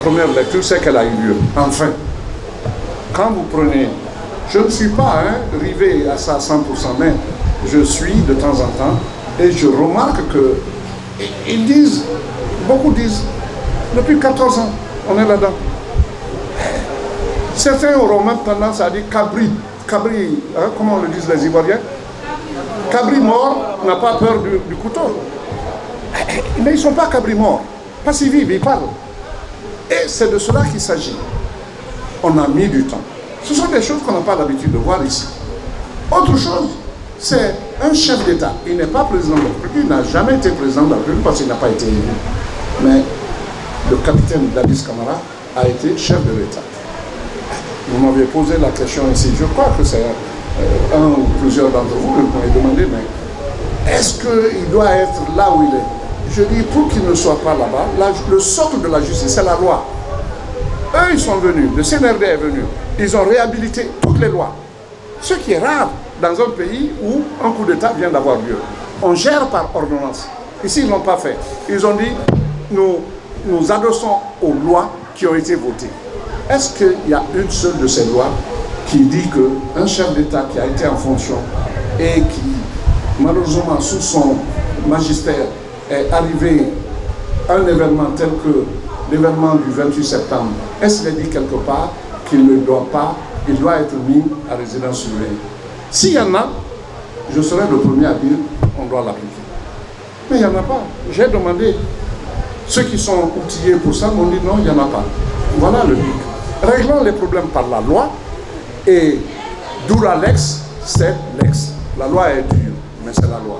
Première lecture, c'est qu'elle a eu lieu. Enfin, quand vous prenez, je ne suis pas rivé à ça à 100%, mais je suis de temps en temps et je remarque que ils disent, beaucoup disent, depuis 14 ans, on est là-dedans. Certains auront même tendance à dire cabri, comment le disent les Ivoiriens, cabri mort n'a pas peur du couteau. Mais ils ne sont pas cabri morts, parce qu'ils vivent, ils parlent. Et c'est de cela qu'il s'agit. On a mis du temps. Ce sont des choses qu'on n'a pas l'habitude de voir ici. Autre chose, c'est un chef d'État. Il n'est pas président de la République, il n'a jamais été président de la République parce qu'il n'a pas été élu. Mais le capitaine Dadis Camara a été chef de l'État. Vous m'avez posé la question ici. Je crois que c'est un ou plusieurs d'entre vous qui m'ont demandé, mais est-ce qu'il doit être là où il est? Je dis, pour qu'il ne soit pas là-bas, le socle de la justice, c'est la loi. Eux, ils sont venus, le CNRD est venu, ils ont réhabilité toutes les lois. Ce qui est rare dans un pays où un coup d'État vient d'avoir lieu. On gère par ordonnance. Ici, ils ne l'ont pas fait. Ils ont dit, nous adossons aux lois qui ont été votées. Est-ce qu'il y a une seule de ces lois qui dit qu'un chef d'État qui a été en fonction et qui, malheureusement, sous son magistère, est arrivé un événement tel que l'événement du 28 septembre, est-ce qu'il est dit quelque part qu'il ne doit pas, il doit être mis à résidence surveillée? S'il y en a, je serai le premier à dire on doit l'appliquer. Mais il n'y en a pas. J'ai demandé, ceux qui sont outillés pour ça m'ont dit non, il n'y en a pas. Voilà le but. Réglons les problèmes par la loi et dura lex, c'est lex. La loi est dure, mais c'est la loi.